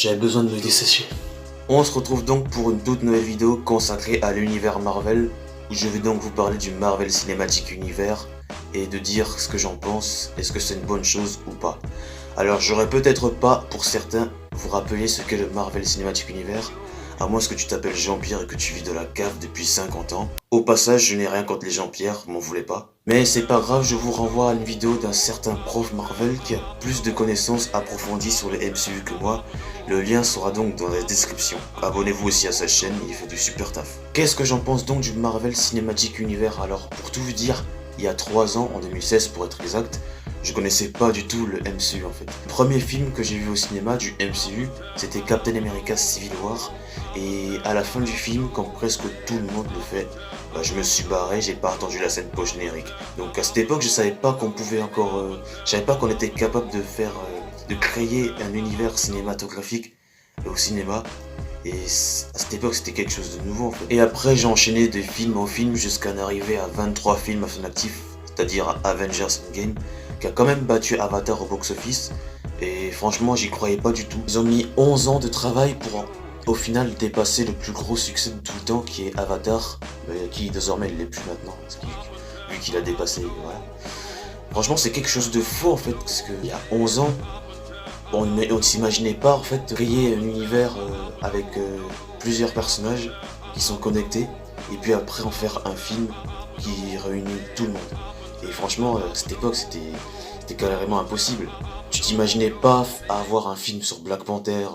J'avais besoin de me dessécher. On se retrouve donc pour une toute nouvelle vidéo consacrée à l'univers Marvel, où je vais donc vous parler du Marvel Cinematic Universe et de dire ce que j'en pense, est-ce que c'est une bonne chose ou pas. Alors j'aurais peut-être pas, pour certains, vous rappeler ce qu'est le Marvel Cinematic Universe, à moins que tu t'appelles Jean-Pierre et que tu vis de la cave depuis 50 ans. Au passage, je n'ai rien contre les Jean-Pierre, m'en voulez pas. Mais c'est pas grave, je vous renvoie à une vidéo d'un certain prof Marvel qui a plus de connaissances approfondies sur le MCU que moi. Le lien sera donc dans la description. Abonnez-vous aussi à sa chaîne, il fait du super taf. Qu'est-ce que j'en pense donc du Marvel Cinematic Universe? Alors, pour tout vous dire, il y a 3 ans, en 2016 pour être exact, je connaissais pas du tout le MCU en fait. Le premier film que j'ai vu au cinéma du MCU, c'était Captain America Civil War. Et à la fin du film, quand presque tout le monde le fait, je me suis barré, j'ai pas attendu la scène post-générique. Donc à cette époque, je savais pas qu'on pouvait encore... je savais pas qu'on était capable de faire... de créer un univers cinématographique au cinéma. Et à cette époque, c'était quelque chose de nouveau en fait. Et après, j'ai enchaîné de film en film jusqu'à en arriver à 23 films à son actif, c'est-à-dire Avengers Endgame, qui a quand même battu Avatar au box-office. Et franchement, j'y croyais pas du tout. Ils ont mis 11 ans de travail pour au final dépasser le plus gros succès de tout le temps, qui est Avatar, qui désormais ne l'est plus maintenant, vu qu'il a dépassé, voilà. Franchement, c'est quelque chose de faux en fait, parce qu'il y a 11 ans, on ne s'imaginait pas en fait créer un univers avec plusieurs personnages qui sont connectés, et puis après en faire un film qui réunit tout le monde. Et franchement, à cette époque, c'était carrément impossible. Tu t'imaginais pas avoir un film sur Black Panther,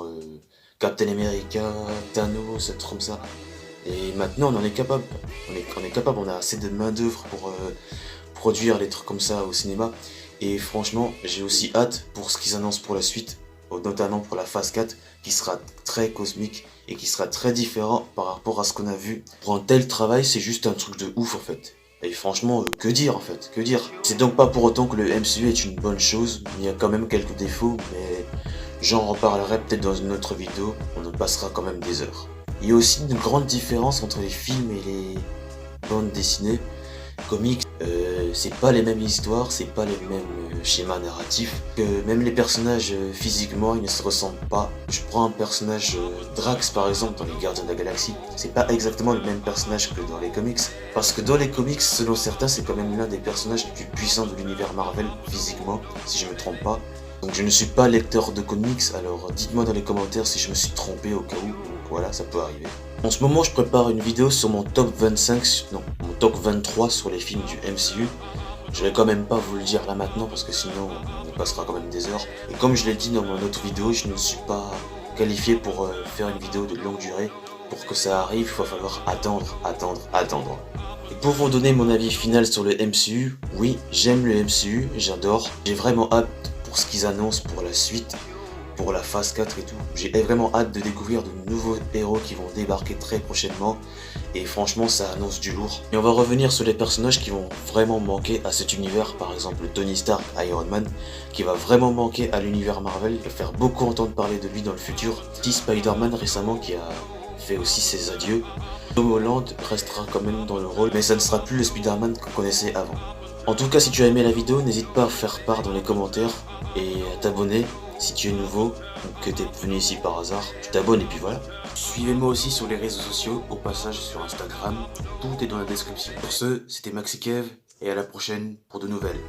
Captain America, Thanos, un truc comme ça. Et maintenant, on en est capable. On est capable, on a assez de main-d'œuvre pour produire des trucs comme ça au cinéma. Et franchement, j'ai aussi hâte pour ce qu'ils annoncent pour la suite, notamment pour la phase 4, qui sera très cosmique et qui sera très différent par rapport à ce qu'on a vu. Pour un tel travail, c'est juste un truc de ouf en fait. Et franchement, que dire en fait, que dire. C'est donc pas pour autant que le MCU est une bonne chose, il y a quand même quelques défauts, mais j'en reparlerai peut-être dans une autre vidéo, on en passera quand même des heures. Il y a aussi une grande différence entre les films et les bandes dessinées. Comics, c'est pas les mêmes histoires, c'est pas les mêmes schémas narratifs. Même les personnages physiquement, ils ne se ressemblent pas. Je prends un personnage Drax par exemple dans les Gardiens de la Galaxie, c'est pas exactement le même personnage que dans les comics. Parce que dans les comics, selon certains, c'est quand même l'un des personnages les plus puissants de l'univers Marvel physiquement, si je me trompe pas. Donc je ne suis pas lecteur de comics, alors dites-moi dans les commentaires si je me suis trompé au cas où, donc voilà, ça peut arriver. En ce moment, je prépare une vidéo sur mon top 25, non, mon top 23 sur les films du MCU. Je vais quand même pas vous le dire là maintenant parce que sinon on y passera quand même des heures. Et comme je l'ai dit dans mon autre vidéo, je ne suis pas qualifié pour faire une vidéo de longue durée. Pour que ça arrive, il va falloir attendre. Et pour vous donner mon avis final sur le MCU, oui, j'aime le MCU, j'adore. J'ai vraiment hâte pour ce qu'ils annoncent pour la suite, pour la phase 4 et tout. J'ai vraiment hâte de découvrir de nouveaux héros qui vont débarquer très prochainement. Et franchement, ça annonce du lourd. Et on va revenir sur les personnages qui vont vraiment manquer à cet univers. Par exemple, Tony Stark, Iron Man, qui va vraiment manquer à l'univers Marvel. Il va faire beaucoup entendre parler de lui dans le futur. Petit Spider-Man récemment qui a fait aussi ses adieux. Tom Holland restera quand même dans le rôle, mais ça ne sera plus le Spider-Man qu'on connaissait avant. En tout cas, si tu as aimé la vidéo, n'hésite pas à faire part dans les commentaires et à t'abonner si tu es nouveau ou que tu es venu ici par hasard. Tu t'abonnes et puis voilà. Suivez-moi aussi sur les réseaux sociaux, au passage sur Instagram, tout est dans la description. Pour ce, c'était Maxi Kev et à la prochaine pour de nouvelles.